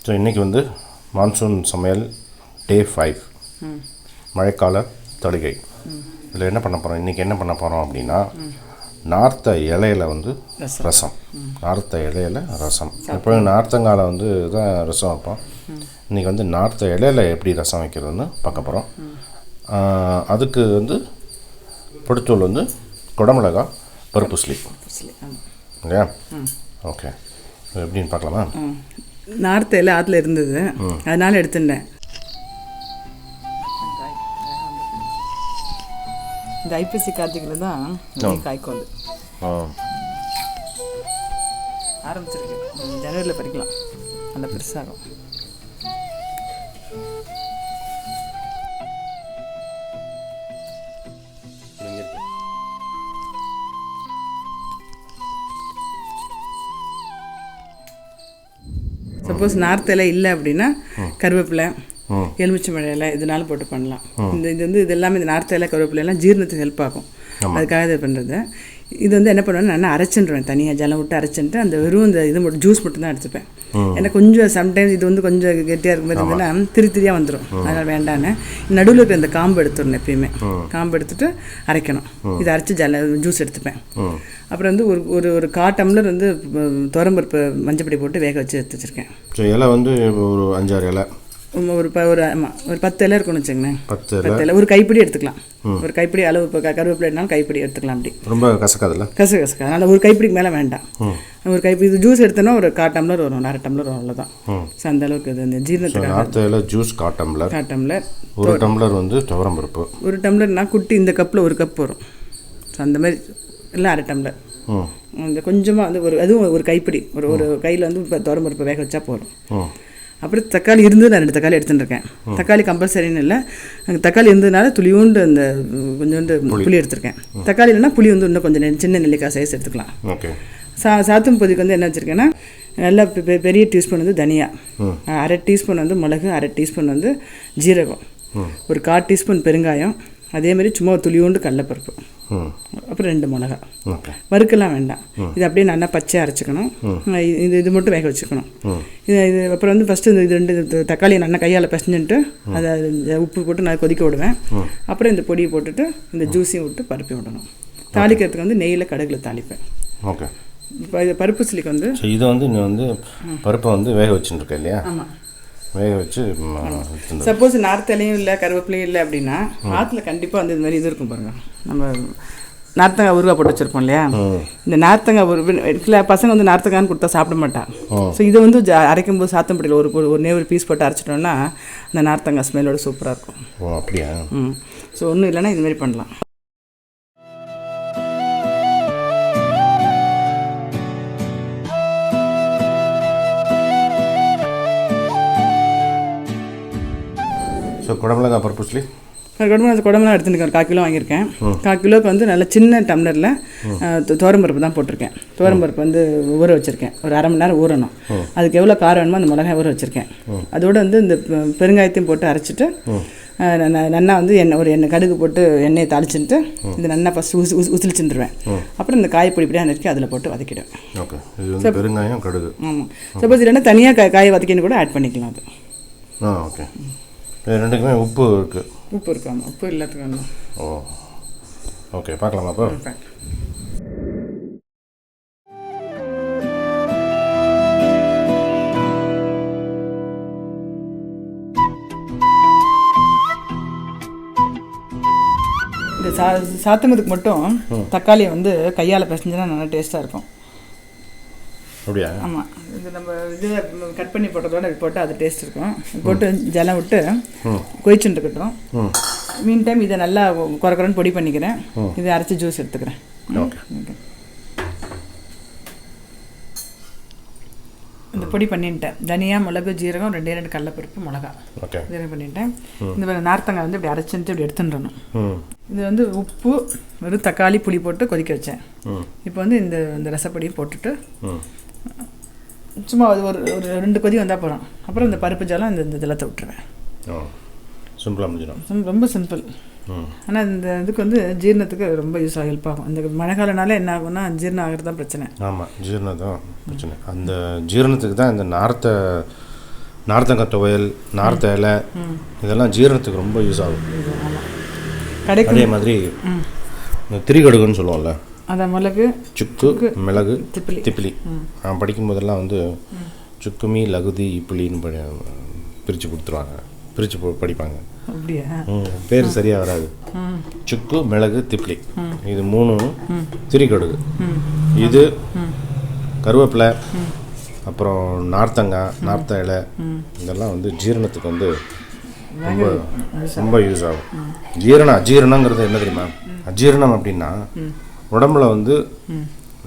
So இன்றைக்கி வந்து monsoon சமையல் டே 5 மழைக்கால தளிகை. இதில் என்ன பண்ண போகிறோம், இன்றைக்கி என்ன பண்ண போகிறோம் அப்படின்னா, நார்த்த இலையில் வந்து ரசம். நார்த்த இலையில் ரசம். எப்போயும் நார்த்தங்கால வந்து தான் ரசம் வைப்போம். இன்றைக்கி வந்து நார்த்த இலையில் எப்படி ரசம் வைக்கிறதுன்னு பார்க்க போகிறோம். அதுக்கு வந்து பொடித்தூள் வந்து குடமிளகா, பருப்பு உசிலி இல்லையா? ஓகே, எப்படின்னு பார்க்கலாமா? நார்த்த இலை ஆற்றுல இருந்தது, அதனால் எடுத்துட்டேன். இந்த ஐப்பசி கார்த்திகையில் தான் காய்க்கும். அது ஆரம்பிச்சிருக்கு, ஜனவரியில் பறிக்கலாம், நல்லா பெருசாகும். சப்போஸ் நார்த்த இலை இல்லை அப்படின்னா கருவேப்பிலை, எலுமிச்சை இலை இதனால போட்டு பண்ணலாம். இது வந்து இது எல்லாமே இந்த நார்த்த இலை கருவேப்பிலை எல்லாம் ஜீரணத்துக்கு ஹெல்ப் ஆகும். அதுக்காக இது பண்ணுறது. இது வந்து என்ன பண்ணுவேன், நான் அரைச்சிடுவேன், தனியாக ஜலம் விட்டு அரைச்சிட்டு அந்த வெறும் இந்த இது மட்டும் ஜூஸ் மட்டும் தான் எடுத்துப்பேன். ஏன்னா கொஞ்சம் சம்டைம்ஸ் இது வந்து கொஞ்சம் கெட்டியாக இருக்கும் போது இருந்ததுன்னா திரியாக வந்துடும், அதனால் வேண்டான்னு நடுவில் இருக்கிற இந்த காம்பு எடுத்துடணும். எப்பயுமே காம்பு எடுத்துகிட்டு அரைக்கணும். இதை அரைச்சி ஜூஸ் எடுத்துப்பேன். அப்புறம் வந்து ஒரு ஒரு 1/4 டம்ளர் வந்து துவரம்பருப்பு மஞ்சப்பொடி போட்டு வேக வச்சு எடுத்து வச்சுருக்கேன். இலை வந்து ஒரு 5-6 இலை, ஒரு 10 இலை இருக்குன்னு வச்சுங்களேன். 10 இலை ஒரு கைப்பிடி எடுத்துக்கலாம். ஒரு கைப்பிடி அளவு இப்போ கருவேப்பிலை எடுத்தாலும் கைப்பிடி எடுத்துக்கலாம். அப்படி ரொம்ப கசக்காதுல்ல? கசக்காது. அதனால் ஒரு கைப்பிடிக்கு மேலே வேண்டாம். ஒரு கைப்பிடி இது ஜூஸ் எடுத்தோன்னா ஒரு 1/4 டம்ளர் வரும், 1/2 டம்ளர் வரும், அவ்வளோதான். ஸோ அந்த அளவுக்கு இது இந்த ஜீரணத்துக்கு. நார்த்த இலை ஜூஸ் 1/4 டம்ளர், 1 டம்ளர் வந்து துவரம்பருப்பு, 1 டம்ளர்னா குட்டி இந்த கப்பில் 1 கப் வரும். ஸோ அந்த மாதிரி இல்லை 1/2 டம்ளர். இந்த கொஞ்சமாக வந்து அதுவும் ஒரு கைப்பிடி, ஒரு கையில் வந்து இப்போ துவரம்பருப்பு வேக வச்சா போதும். அப்புறம் தக்காளி இருந்து நான் 2 தக்காளி எடுத்துட்டுருக்கேன். தக்காளி கம்பல்சரின்னு இல்லை, தக்காளி இருந்ததுனால துளியோண்டு அந்த கொஞ்சோண்டு புளி எடுத்துருக்கேன். தக்காளி இல்லைன்னா புளி வந்து இன்னும் கொஞ்சம் சின்ன நெல்லிக்காய் சைஸ் எடுத்துக்கலாம். சாத்தும் பொதிக்கு வந்து என்ன வச்சுருக்கேன்னா, நல்லா பெரிய டீஸ்பூன் வந்து தனியா, 1/2 டீஸ்பூன் வந்து மிளகு, 1/2 டீஸ்பூன் வந்து ஜீரகம், ஒரு 1/4 டீஸ்பூன் பெருங்காயம், அதேமாதிரி சும்மா கடலைப்பருப்பு, கடலைப்பருப்பு, அப்புறம் 2 மிளகா. வறுக்கலாம் வேண்டாம். இது அப்படியே நல்லா பச்சையாக அரைச்சிக்கணும். இது மட்டும் வேக வச்சுக்கணும். இது அப்புறம் வந்து ஃபஸ்ட்டு இது 2 தக்காளியை நல்லா கையால் பிசைஞ்சுட்டு அதை உப்பு போட்டு நான் கொதிக்க விடுவேன். அப்புறம் இந்த பொடியை போட்டுட்டு இந்த ஜூஸையும் விட்டு பருப்பி விடணும். தாளிக்கிறதுக்கு வந்து நெய்யில் கடுகுல தாளிப்பேன். ஓகே. இப்போ இது பருப்பு உசிலிக்கு வந்து இது வந்து நீ வந்து பருப்பை வந்து வேக வச்சுருக்க இல்லையா? ஆமாம், வேக வச்சு. சப்போஸ் நார்த்தலையும் இல்லை கருவேப்பிலையும் இல்லை அப்படின்னா ஆற்றுல கண்டிப்பாக வந்து இது மாதிரி இது இருக்கும் பாருங்கள். நம்ம நார்த்தங்காய் ஊறுகாய் போட்டு வச்சுருப்போம் இல்லையா? இந்த நார்த்தங்காய் இல்லை பசங்க வந்து நார்த்தங்கான்னு கொடுத்தா சாப்பிட மாட்டான். ஸோ இதை வந்து அரைக்கும் போது சாத்தம்படியில் ஒரு பீஸ் போட்டு அரைச்சிட்டோம்னா அந்த நார்த்தங்காய் ஸ்மெல்லோட சூப்பராக இருக்கும். ஓ அப்படியா? ஸோ ஒன்றும் இல்லைன்னா இதுமாரி பண்ணலாம். ஸோ குடமிளகா பருப்பு உசிலி குடமிளகா எடுத்துருக்கேன். ஒரு 1/4 கிலோ வாங்கியிருக்கேன். 1/4 கிலோவுக்கு வந்து நல்ல சின்ன டம்ளரில் துவரம்பருப்பு தான் போட்டிருக்கேன். துவரம்பருப்பு வந்து ஊற வச்சுருக்கேன், ஒரு 1/2 மணி நேரம் ஊறணும். அதுக்கு எவ்வளோ காரம் வேணுமோ அந்த மிளகாய் ஊற வச்சுருக்கேன். அதோடு வந்து இந்த பெருங்காயத்தையும் போட்டு அரைச்சிட்டு நல்லா வந்து எண்ணெய் கடுகு போட்டு எண்ணெயை தாளிச்சுட்டு இது நல்லா ஃபஸ்ட்டு உசிலிச்சுருவேன். அப்புறம் இந்த காயப்பொடி இப்படியாக நறுக்கி அதில் போட்டு வதக்கிடுவேன். ஓகே. பெருங்காயம் கடுகு. ஆமாம். சப்போஸ் இல்லைன்னா தனியாக காயை வதக்கின்னு கூட ஆட் பண்ணிக்கலாம். அது ஓகே. ரெண்டுக்குமே உப்பு இருக்குது. உப்பு இருக்காங்க, உப்பு எல்லாத்துக்கும். ஓ ஓகே, பார்க்கலாமா அப்போ? இந்த சாத்துனதுக்கு மட்டும் தக்காளியை வந்து கையால் பிசைஞ்சுனா நல்லா டேஸ்ட்டாக இருக்கும். அப்படியா? ஆமாம். இது நம்ம இது கட் பண்ணி போட்டதோட இது போட்டு அது டேஸ்ட் இருக்கும். போட்டு ஜலம் விட்டு கொதிச்சுட்டு இருக்கட்டும். மீன் டைம் இதை நல்லா குறைக்குறன்னு பொடி பண்ணிக்கிறேன். இதை அரைச்சி ஜூஸ் எடுத்துக்கிறேன். ஓகே. இந்த பொடி பண்ணிட்டேன். தனியா, மிளகு, ஜீரகம், 2 கடலைப்பருப்பு, மிளகா இது பண்ணிட்டேன். இந்த நார்த்தங்காய் வந்து இப்படி அரைச்சிட்டு இப்படி எடுத்துடணும். இது வந்து உப்பு, வெறும் தக்காளி, புளி போட்டு கொதிக்க வச்சேன். இப்போ வந்து இந்த ரசப்பொடியை போட்டுட்டு சும்மா ஒரு 2 கொதி வந்தால் போகிறோம். அப்புறம் இந்த பருப்பு ஜலம் இந்த ஜலத்தை விட்டுருவேன். சிம்பிளாக முடிஞ்சிடும். ரொம்ப சிம்பிள். ஆனால் இந்த இதுக்கு வந்து ஜீரணத்துக்கு ரொம்ப யூஸாக ஹெல்ப் ஆகும். இந்த மழை காலனால என்ன ஆகும்னா ஜீரணம் ஆகிறது தான் பிரச்சனை. ஆமாம், ஜீரணம் தான் பிரச்சனை. அந்த ஜீரணத்துக்கு தான் இந்த நார்த்தை நார்த்தங்காய் துவையல், நார்த்த இலை இதெல்லாம் ஜீரணத்துக்கு ரொம்ப யூஸ் ஆகும். அதே மாதிரி திரிகடுகுன்னு சொல்லுவோம்ல, அதான் மிளகு, சுக்கு, மிளகு, திப்பிலி. நான் படிக்கும்போதெல்லாம் வந்து சுக்குமி லகுதி இப்பிலின்னு பிரித்து கொடுத்துருவாங்க, பிரித்து படிப்பாங்க. அப்படியா? பேர் சரியாக வராது. சுக்கு, மிளகு, திப்பிலி இது 3 திரிகடுகு. இது கருவேப்பிலை, அப்புறம் நார்த்தங்காய், நார்த்த இலை இதெல்லாம் வந்து ஜீரணத்துக்கு வந்து ரொம்ப ரொம்ப யூஸ் ஆகும். அஜீரணங்கிறது என்ன தெரியுமா? அஜீரணம் அப்படின்னா உடம்புல வந்து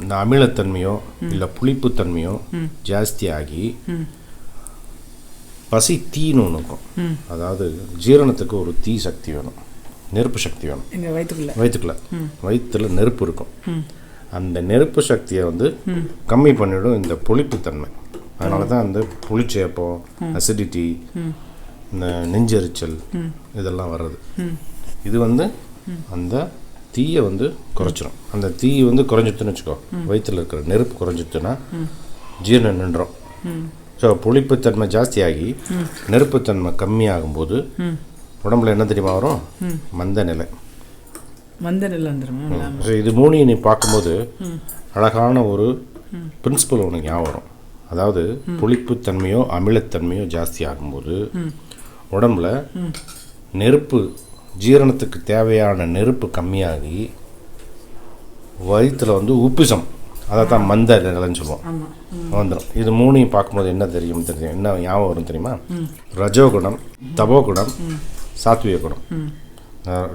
இந்த அமிலத்தன்மையோ இல்லை புளிப்புத்தன்மையோ ஜாஸ்தியாகி பசி தீன்னு ஒன்று இருக்கும். அதாவது ஜீரணத்துக்கு ஒரு தீ சக்தி வேணும், நெருப்பு சக்தி வேணும். வயிற்றுல நெருப்பு இருக்கும். அந்த நெருப்பு சக்தியை வந்து கம்மி பண்ணிவிடும் இந்த புளிப்புத்தன்மை. அதனால தான் அந்த புளிச்சேப்பம், அசிடிட்டி, இந்த நெஞ்செரிச்சல் இதெல்லாம் வர்றது. இது வந்து அந்த தீயை வந்து குறைச்சிரும். அந்த தீ வந்து குறைஞ்சிட்டுன்னு வச்சுக்கோ, வயிற்றில் இருக்கிற நெருப்பு குறைஞ்சிட்டுன்னா ஜீரணம் நின்றோம். ஸோ புளிப்புத்தன்மை ஜாஸ்தியாகி நெருப்புத்தன்மை கம்மியாகும்போது உடம்புல என்ன தெரியுமா வரும்? மந்த நிலை வந்துடும். ஸோ இது 3 நீ பார்க்கும்போது அழகான ஒரு பிரின்சிபல் உனக்கு ஞாபகம் வரும். அதாவது புளிப்புத்தன்மையோ அமிலத்தன்மையோ ஜாஸ்தி ஆகும்போது உடம்புல நெருப்பு, ஜீரணத்துக்கு தேவையான நெருப்பு கம்மியாகி வயிற்றில் வந்து உப்புசம், அதை தான் மந்த நிலைன்னு சொல்லுவோம், வந்துடும். இது 3 பார்க்கும்போது என்ன தெரியும், என்ன ஞாபகம் வரும் தெரியுமா? ரஜோகுணம், தபோகுணம், சாத்விக குணம்.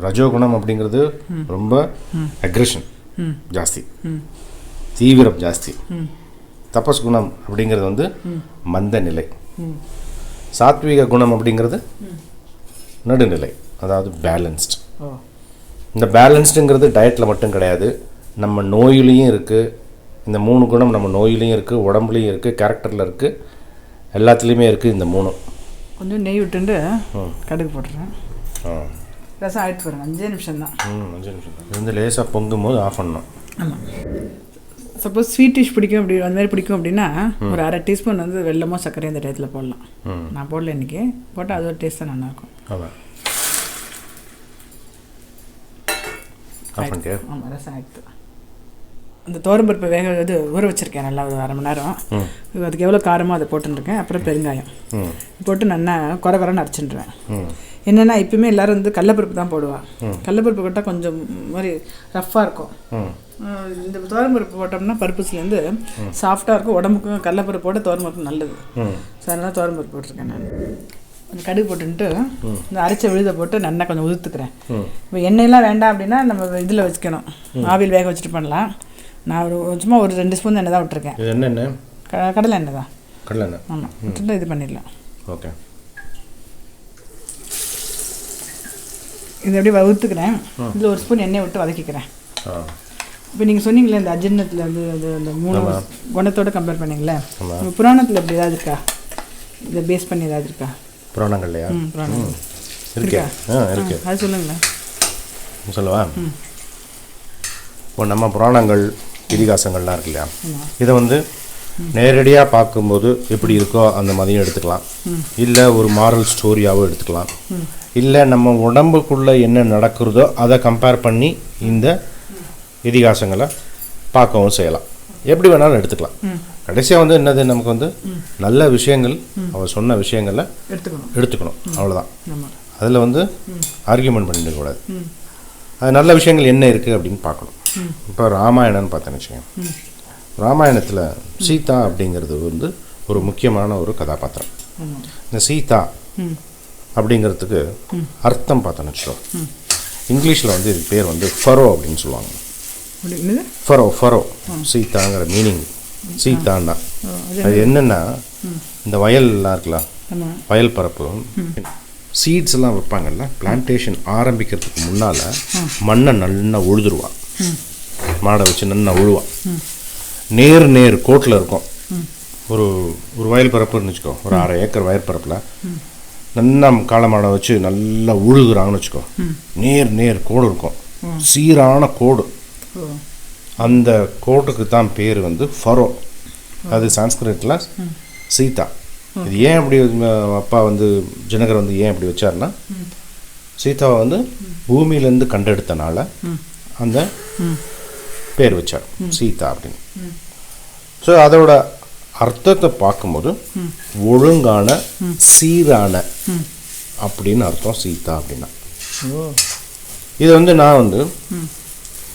ரஜோகுணம் அப்படிங்கிறது ரொம்ப அக்ரெஷன் ஜாஸ்தி, தீவிரம் ஜாஸ்தி. தபஸ் குணம் அப்படிங்கிறது வந்து மந்த நிலை. சாத்விக குணம் அப்படிங்கிறது நடுநிலை, அதாவது பேலன்ஸ்டு. இந்த பேலன்ஸ்டுங்கிறது டயட்டில் மட்டும் கிடையாது, நம்ம நோயிலையும் இருக்குது. இந்த 3 குணம் நம்ம நோயிலையும் இருக்குது, உடம்புலையும் இருக்குது, கேரக்டரில் இருக்குது, எல்லாத்துலேயுமே இருக்குது இந்த 3. கொஞ்சம் நெய் விட்டுண்டு கடுகு போட்டுறேன். ரசம் ஆகிட்டு பாருங்க, 5 நிமிஷம் தான். 5 நிமிஷம் தான். இது வந்து லேசாக பொங்கும் போது ஆஃப் பண்ணணும். ஆமாம். சப்போஸ் ஸ்வீட் டிஷ் பிடிக்கும், அப்படி அந்த மாதிரி பிடிக்கும் அப்படின்னா ஒரு 1/2 டீஸ்பூன் வந்து வெல்லமோ சர்க்கரையும் அந்த டயத்தில் போடலாம். நான் போடல இன்றைக்கி, போட்டால் அது ஒரு டேஸ்ட் தான் நல்லாயிருக்கும். ஆமாம், ரசம் ஆகிடுது. அந்த தோரம்பருப்பை ஊற வச்சுருக்கேன் நல்லா, ஒரு 1/2 மணி நேரம். அதுக்கு எவ்வளோ காரமோ அதை போட்டுருக்கேன். அப்புறம் பெருங்காயம் போட்டு நல்லா குறைன்னு அரைச்சிடுவேன். என்னென்னா இப்போயுமே எல்லோரும் வந்து கடலப்பருப்பு தான் போடுவாள். கடலப்பருப்பு போட்டால் கொஞ்சம் மாதிரி ரஃப்பாக இருக்கும். இந்த தோரம்பருப்பு போட்டோம்னா பருப்புஸ்லேருந்து சாஃப்டாக இருக்கும். உடம்புக்கும் கடலப்பருப்பு போட்டு தோரம்பருப்பு நல்லது. ஸோ அதனால் தோரம்பருப்பு போட்டிருக்கேன் நான். அந்த கடுகு போட்டுன்ட்டு இந்த அரைச்ச விழுதை போட்டு நல்லா கொஞ்சம் உதுத்துக்கிறேன். இப்போ எண்ணெயெல்லாம் வேண்டாம் அப்படின்னா நம்ம இதில் வச்சுக்கணும், ஆவியில் வேக வச்சுட்டு பண்ணலாம். நான் சும்மா ஒரு 2 ஸ்பூன் எண்ணெய் தான் விட்டுருக்கேன். என்ன? கடலை எண்ணெய் தான். கடலை எண்ணெய். ஆமாம், விட்டுட்டு இது பண்ணிடலாம். ஓகே. இது எப்படி வறுத்துக்கிறேன். இதில் 1 ஸ்பூன் எண்ணெய் விட்டு வதக்கிக்கிறேன். இப்போ நீங்கள் சொன்னீங்களே இந்த அஜீரணத்தில் வந்து அந்த 3 குணத்தோடு கம்பேர் பண்ணிங்களே, புராணத்தில் எப்படி ஏதாவது இருக்கா, இதை பேஸ் பண்ணி ஏதாவது இருக்கா? புராணங்கள்லையா? புராணங்கள் இருக்கா? இருக்கு. அது சொல்லுங்களேன். சொல்லவா? இப்போ நம்ம புராணங்கள், இதிகாசங்கள்லாம் இருக்கு இல்லையா, இதை வந்து நேரடியாக பார்க்கும்போது எப்படி இருக்கோ அந்த மாதிரியும் எடுத்துக்கலாம், இல்லை ஒரு மாரல் ஸ்டோரியாகவும் எடுத்துக்கலாம், இல்லை நம்ம உடம்புக்குள்ளே என்ன நடக்கிறதோ அதை கம்பேர் பண்ணி இந்த இதிகாசங்களை பார்க்கவும் செய்யலாம். எப்படி வேணாலும் எடுத்துக்கலாம். கடைசியாக வந்து என்னது, நமக்கு வந்து நல்ல விஷயங்கள், அவர் சொன்ன விஷயங்களை எடுத்துக்கணும், அவ்வளோதான். அதில் வந்து ஆர்கியூமெண்ட் பண்ணிடக்கூடாது. அது நல்ல விஷயங்கள் என்ன இருக்குது அப்படின்னு பார்க்கணும். இப்போ ராமாயணம்னு பார்த்தேன்னு வச்சுக்கோங்க. ராமாயணத்தில் சீதா அப்படிங்கிறது வந்து ஒரு முக்கியமான ஒரு கதாபாத்திரம். இந்த சீதா அப்படிங்கிறதுக்கு அர்த்தம் பார்த்தோன்னு வச்சுக்கோ. இங்கிலீஷில் வந்து இதுக்கு பேர் வந்து ஃபரோ அப்படின்னு சொல்லுவாங்க. Furrow சீதாங்கிற meaning. சீதான்னா அது என்னென்னா, இந்த வயல்லாம் இருக்கலாம், வயல் பரப்பு, சீட்ஸ் எல்லாம் வைப்பாங்கல்ல, பிளான்டேஷன் ஆரம்பிக்கிறதுக்கு முன்னால் மண்ணை நல்லா உழுதுருவான், மாடை வச்சு நல்லா உழுவான். நேர் கோட்டில் இருக்கும். ஒரு வயல் பரப்புன்னு வச்சுக்கோ, ஒரு 1/2 ஏக்கர் வயல் பரப்பில் நல்லா காளமாடை வச்சு நல்லா உழுகுறாங்கன்னு வச்சுக்கோ. நேர் கோடு இருக்கும், சீரான கோடு. அந்த கோட்டுக்கு தான் பேர் வந்து ஃபரோ. அது சான்ஸ்கிரிட்டில் சீதா. இது ஏன் அப்படி அப்பா வந்து ஜனகர் வந்து ஏன் அப்படி வச்சாருன்னா சீதாவை வந்து பூமியிலேருந்து கண்டெடுத்தனால அந்த பேர் வச்சார் சீதா அப்படின்னு. ஸோ அதோட அர்த்தத்தை பார்க்கும்போது ஒழுங்கான சீரான அப்படின்னு அர்த்தம் சீதா அப்படின்னா. இது வந்து நான் வந்து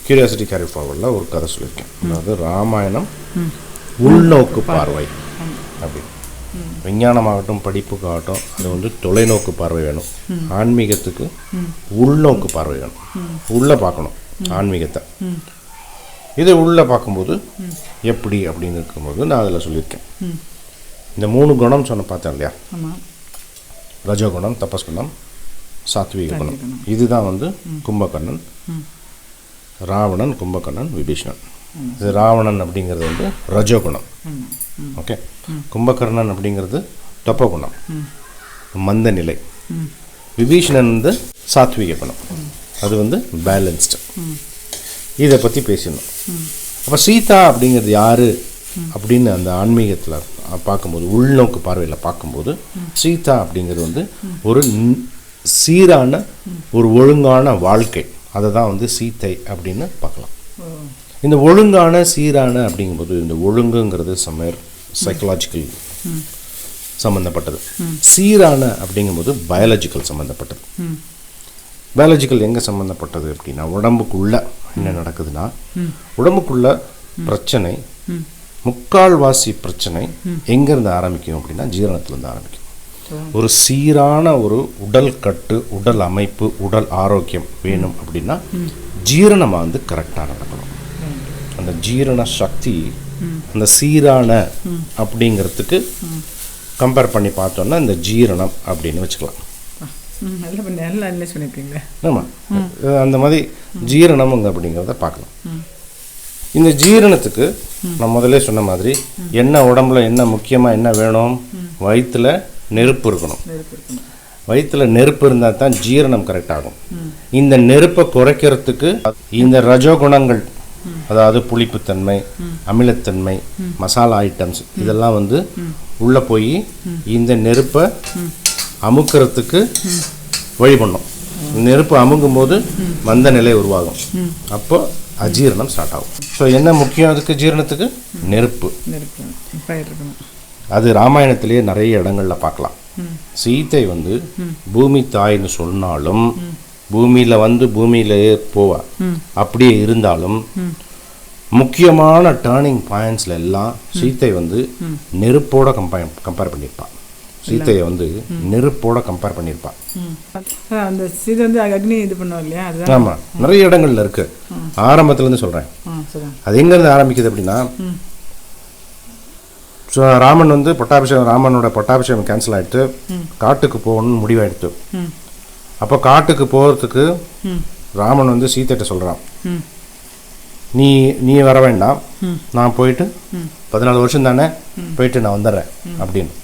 கியூரியாசிட்டி கேரி ஃபார்வர்டில் ஒரு கதை சொல்லியிருக்கேன். அதாவது ராமாயணம் உள்நோக்கு பார்வை அப்படின்னு. விஞ்ஞானமாகட்டும் படிப்புக்காகட்டும் அது வந்து தொலைநோக்கு பார்வை வேணும். ஆன்மீகத்துக்கு உள்நோக்கு பார்வை வேணும். உள்ளே பார்க்கணும் ஆன்மீகத்தை. இதை உள்ளே பார்க்கும்போது எப்படி அப்படின்னு இருக்கும்போது நான் அதில் சொல்லியிருக்கேன். இந்த 3 குணம் பார்த்தேன் இல்லையா, ரஜோகுணம், தபஸ்குணம், சாத்வீக குணம். இதுதான் வந்து கும்பகர்ணன், ராவணன், கும்பகர்ணன், விபீஷணன். இது ராவணன் அப்படிங்கிறது வந்து ரஜோகுணம். ஓகே. கும்பகர்ணன் அப்படிங்கிறது தப்பகுணம், மந்த நிலை. விபீஷணன் வந்து சாத்வீக குணம், அது வந்து பேலன்ஸ்டு. இதை பற்றி பேசணும். அப்போ சீதா அப்படிங்கிறது யார் அப்படின்னு அந்த ஆன்மீகத்தில் பார்க்கும்போது, உள்நோக்கு பார்வையில் பார்க்கும்போது சீதா அப்படிங்கிறது வந்து ஒரு சீரான ஒரு ஒழுங்கான வாழ்க்கை. அதை தான் வந்து சீத்தை அப்படின்னு பார்க்கலாம். இந்த ஒழுங்கான சீரான அப்படிங்கும்போது இந்த ஒழுங்குங்கிறது சமையல் சைக்கலாஜிக்கல் சம்மந்தப்பட்டது. சீரான அப்படிங்கும்போது பயாலஜிக்கல் சம்மந்தப்பட்டது. பயாலஜிக்கல் எங்கே சம்மந்தப்பட்டது அப்படின்னா, உடம்புக்குள்ள என்ன நடக்குதுன்னா, உடம்புக்குள்ள பிரச்சனை, முக்கால்வாசி பிரச்சனை எங்கேருந்து ஆரம்பிக்கும் அப்படின்னா ஜீரணத்துலேருந்து ஆரம்பிக்கும். ஒரு சீரான ஒரு உடல் கட்டு, உடல் அமைப்பு, உடல் ஆரோக்கியம் வேணும் அப்படின்னா ஜீரணமாக வந்து கரெக்டாக நடக்கணும். அந்த ஜீரண சக்தி அந்த சீரான அப்படிங்கிறதுக்கு கம்பேர் பண்ணி பார்த்தோன்னா இந்த ஜீரணம் அப்படின்னு வச்சுக்கலாம். ஆமாம், அந்த மாதிரி ஜீரணம்ங்க அப்படிங்கிறத பார்க்கலாம். இந்த ஜீரணத்துக்கு நான் முதல்ல சொன்ன மாதிரி என்ன உடம்புல என்ன முக்கியமாக என்ன வேணும், வயிற்றுல நெருப்பு இருக்கணும். வயிற்றுல நெருப்பு இருந்தால் தான் ஜீரணம் கரெக்ட் ஆகும். இந்த நெருப்பை குறைக்கிறதுக்கு இந்த ரஜோகுணங்கள், அதாவது புளிப்புத்தன்மை, அமிலத்தன்மை, மசாலா ஐட்டம்ஸ் இதெல்லாம் வந்து உள்ளே போய் இந்த நெருப்பை அமுக்கிறதுக்கு வழி பண்ணும். நெருப்பு அமுங்கும் போது மந்த நிலை உருவாகும். அப்போ அஜீரணம் ஸ்டார்ட் ஆகும். ஸோ என்ன முக்கியம் அதுக்கு ஜீரணத்துக்கு? நெருப்பு. அது ராமாயணத்திலேயே நிறைய இடங்களில் பார்க்கலாம். சீத்தை வந்து பூமி தாய்னு சொன்னாலும் பூமியில் வந்து பூமியிலேயே போவா. அப்படியே இருந்தாலும் முக்கியமான டேர்னிங் பாயிண்ட்ஸில் எல்லாம் சீத்தை வந்து நெருப்போட கம்பேர் பண்ணியிருப்பாள். சீத்தையை வந்து நெருப்போட கம்பேர் பண்ணியிருப்பாள். அந்த சீதை வந்து அக்னி இது பண்ணுவோம் இல்லையா? ஆமாம், நிறைய இடங்கள்ல இருக்கு. ஆரம்பத்துலேருந்து சொல்கிறேன். அது எங்கேருந்து ஆரம்பிக்குது அப்படின்னா, ராமன் வந்து பட்டாபிஷேகம், ராமனோட பட்டாபிஷேகம் கேன்சல் ஆகிடுத்து, காட்டுக்கு போகணும்னு முடிவாயிடுத்து. அப்போ காட்டுக்கு போகிறதுக்கு ராமன் வந்து சீத்தைட்ட சொல்கிறான், நீ வர வேண்டாம், நான் போயிட்டு 14 வருஷம் தானே, போயிட்டு நான் வந்துடுறேன் அப்படின்னு.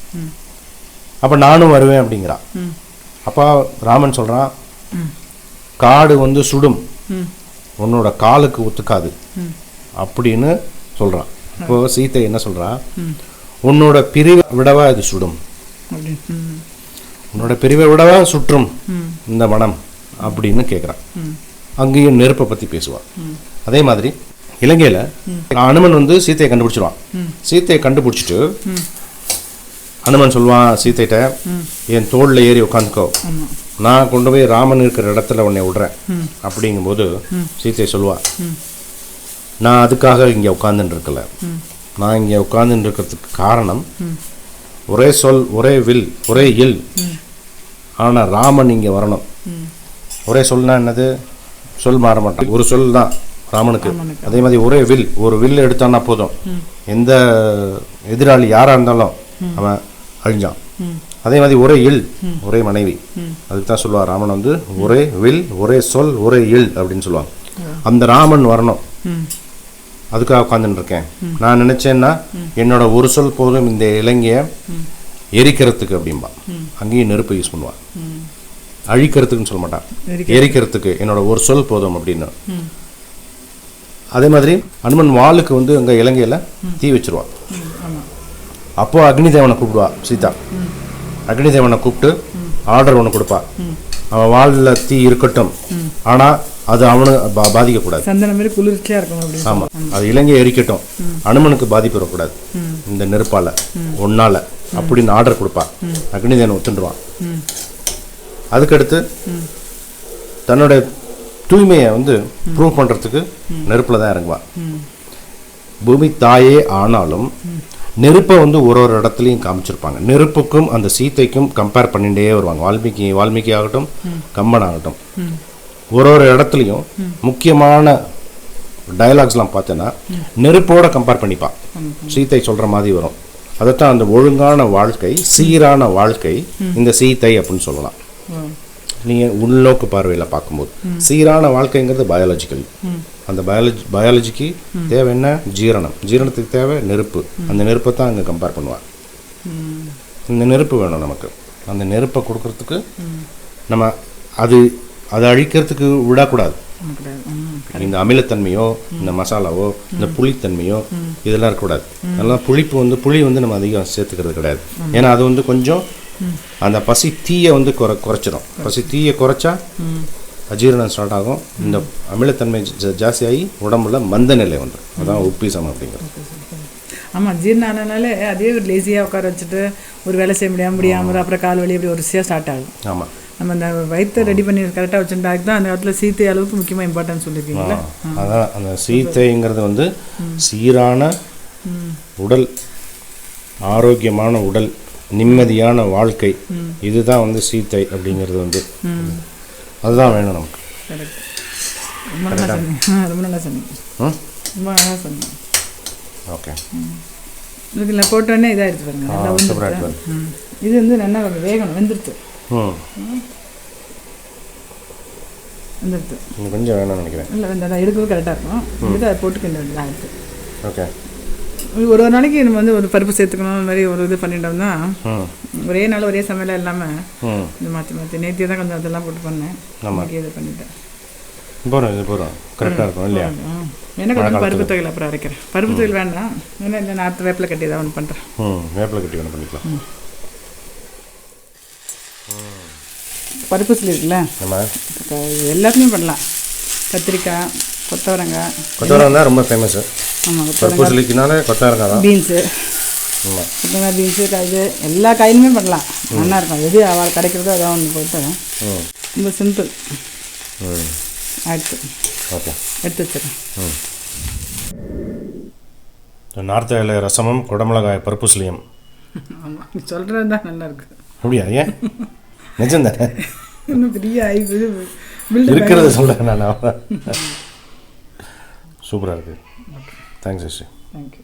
அப்போ நானும் வருவேன் அப்படிங்கிறான். அப்போ ராமன் சொல்கிறான், காடு வந்து சுடும், உன்னோட காலுக்கு ஒத்துக்காது அப்படின்னு சொல்கிறான். இப்போ சீத்தை என்ன சொல்கிறா, உன்னோட பிரிவை விடவா இது சுடும், உன்னோட பிரிவை விடவா சுற்றும் இந்த மனம் அப்படின்னு கேட்குறான். அங்கேயும் நெருப்பை பற்றி பேசுவான். அதே மாதிரி இலங்கையில் அனுமன் வந்து சீத்தையை கண்டுபிடிச்சிருவான். சீத்தையை கண்டுபிடிச்சிட்டு அனுமன் சொல்லுவான் சீத்தைட்ட, என் தோளில் ஏறி உட்காந்துக்கோ, நான் கொண்டு போய் ராமன் இருக்கிற இடத்துல உன்னை விடுறேன் அப்படிங்கும்போது சீத்தை சொல்லுவாள், நான் அதுக்காக இங்கே உட்காந்துட்டு இருக்கல, நான் இங்கே உட்காந்துட்டு இருக்கிறதுக்கு காரணம் ஒரே சொல், ஒரே வில், ஒரே இல், ஆனால் ராமன் இங்கே வரணும். ஒரே சொல்னா என்னது? சொல் மாற மாட்டான், ஒரு சொல் தான் ராமனுக்கு. அதே மாதிரி ஒரே வில், ஒரு வில் எடுத்தான்னா போதும், எந்த எதிராளி யாராக இருந்தாலும் அவன் அழிஞ்சான். அதே மாதிரி ஒரே இல், ஒரே மனைவி. அதுக்கு தான் சொல்லுவார் ராமன் வந்து ஒரே வில், ஒரே சொல், ஒரே இல் அப்படின்னு சொல்லுவாங்க. அந்த ராமன் வரணும், அதுக்காக உட்காந்துட்டு இருக்கேன். நான் நினைச்சேன்னா என்னோட ஒரு சொல் போதும் இந்த இலங்கையை எரிக்கிறதுக்கு அப்படின்பா. அங்கேயும் நெருப்பை யூஸ் பண்ணுவான். அழிக்கிறதுக்குன்னு சொல்ல மாட்டான், எரிக்கிறதுக்கு என்னோட ஒரு சொல் போதும் அப்படின்னு. அதே மாதிரி அனுமன் வாளுக்கு வந்து அங்கே இலங்கையில் தீ வச்சிருவான். அப்போது அக்னி தேவனை கூப்பிடுவா சீதா. அக்னி தேவனை கூப்பிட்டு ஆர்டர் ஒன்று கொடுப்பா. அவன் வாளில் தீ இருக்கட்டும், ஆனால் அது அவனு பாதிக்கக்கூடாது. சந்தனம் மாதிரி குளிர்ச்சியாக இருக்கணும். ஆமாம், அது இலங்கையை எரிக்கட்டும், அனுமனுக்கு பாதிப்பு வரக்கூடாது இந்த நெருப்பால் ஒன்றால் அப்படின்னு ஆர்டர் கொடுப்பா. அக்னி தேவனை ஒத்துண்டுருவான். அதுக்கடுத்து தன்னோட தூய்மையை வந்து ப்ரூவ் பண்ணுறதுக்கு நெருப்பில் தான் இறங்குவான். பூமி தாயே ஆனாலும் நெருப்பை வந்து ஒரு இடத்துலையும் காமிச்சிருப்பாங்க. நெருப்புக்கும் அந்த சீத்தைக்கும் கம்பேர் பண்ணிகிட்டே வருவாங்க. வால்மீகி ஆகட்டும், கம்பன் ஆகட்டும், ஒரு இடத்துலையும் முக்கியமான டயலாக்ஸ்லாம் பார்த்தோன்னா நெருப்போட கம்பேர் பண்ணிப்பான். சீத்தை சொல்கிற மாதிரி வரும். அதைத்தான் அந்த ஒழுங்கான வாழ்க்கை, சீரான வாழ்க்கை இந்த சீத்தை அப்படின்னு சொல்லலாம். நீங்கள் உள்நோக்கு பார்வையில் பார்க்கும்போது சீரான வாழ்க்கைங்கிறது பயாலஜிக்கல். அந்த பயாலஜிக்கு தேவை என்ன? ஜீரணத்துக்கு தேவை நெருப்பு. அந்த நெருப்பை தான் அங்கே கம்பேர் பண்ணுவாள். இந்த நெருப்பு வேணும் நமக்கு. அந்த நெருப்பை கொடுக்கறதுக்கு நம்ம அதை அழிக்கிறதுக்கு விடக்கூடாது. இந்த அமிலத்தன்மையோ, இந்த மசாலாவோ, இந்த புளித்தன்மையோ இதெல்லாம் இருக்கக்கூடாது. அதெல்லாம் புளி வந்து நம்ம அதிகம் சேர்த்துக்கிறது கிடையாது. ஏன்னா அது வந்து கொஞ்சம் அந்த பசி தீயை வந்து குறைச்சிடும். பசி தீயை குறைச்சா அஜீரணம் ஸ்டார்ட் ஆகும். இந்த அமிலத்தன்மை ஜாஸ்தியாகி உடம்புல மந்த நிலை வந்துடும். அதான் உப்பீசம் அப்படிங்கிறது. ஆமாம், ஜீரணம் ஆனாலே அதே ஒரு லேசியாக உட்கார வச்சுட்டு ஒரு வேலை செய்ய முடியாமல் அப்புறம் கால் வலி அப்படி ஒரு விஷயம் ஸ்டார்ட் ஆகும். ஆமாம், நம்ம அந்த வயிற்றை ரெடி பண்ணி கரெக்டாக வச்சுட்டாக்கு தான் அந்த இடத்துல சீத்தை அளவுக்கு முக்கியமாக இம்பார்ட்டன்ஸ் சொல்லியிருக்கீங்களா? அதான் அந்த சீத்தைங்கிறது வந்து சீரான உடல், ஆரோக்கியமான உடல், நிம்மதியான வாழ்க்கை, இதுதான் வந்து சீத்தை அப்படிங்கிறது வந்து அதுதான் வேணும் நமக்கு. ரொம்ப நல்லா சொன்னீங்க. ரொம்ப நல்லா சொன்னீங்க. ஓகே, இதுக்கு இல்லை போட்டோன்னே இதாக எடுத்து பாருங்க. இது வந்து நல்லா வேகணும், வெந்துருச்சு. வெந்துருச்சு இன்னும் கொஞ்சம் வேணும்னு நினைக்கிறேன். இல்லை வெந்தால் எடுக்கிறது கரெக்டாக இருக்கும். எடுத்து அதை போட்டுக்க வேண்டியது ஆகிடுச்சு. ஓகே, ஒரு நாளைக்கு நம்ம வந்து ஒரு பருப்பு சேர்த்துக்கணும், அந்த மாதிரி ஒரு இது பண்ணிட்டோம்னா ஒரே நாள் ஒரே சமையலாக இல்லாமல் இது மாற்றி நேற்று தான் கொஞ்சம் அதெல்லாம் போட்டு பண்ணேன். இது பண்ணிட்டேன். போகிறோம் கரெக்டாக இருக்கும் இல்லையா? எனக்கு கொஞ்சம் பருப்பு தொகையில் அப்புறம் அரைக்கிறேன். பருப்பு தொகையில் வேண்டாம், ஏன்னா இல்லை நாற்று வேப்பிலை கட்டி ஏதாவது ஒன்று பண்ணுறேன். வேப்பிலை கட்டி ஒன்று பண்ணிக்கலாம். பருப்பு உசிலி இருக்குல்ல, எல்லாத்துலேயும் பண்ணலாம். கத்திரிக்காய், கொத்தவரங்காய் தான் ரொம்ப ஃபேமஸ். ஆமாம், பருப்பு உசிலிக்குனாலே கொத்தவரங்காய் தான். பீன்ஸு, கொத்தவரங்காய், பீன்ஸு, காய் எல்லா காயுமே பண்ணலாம். நல்லா இருக்கும். எது அவள் கிடைக்கிறதோ அதான் ஒன்று போட்டு ரொம்ப சிம்பிள் ஆயிடுச்சு. ஓகே, எடுத்து வச்சுருக்கேன். நார்த்த இலை ரசமும் குடமிளகாய் பருப்பு உசிலியும். ஆமாம், நீ சொல்கிறது தான் நல்லா இருக்கு. அப்படியா? ஏன் நிஜம் தானே? இன்னும் பெரிய இருக்கிறத சொல்கிறேன் நான். சூப்பராக இருக்குது. தேங்க்ஸ். தேங்க்யூ.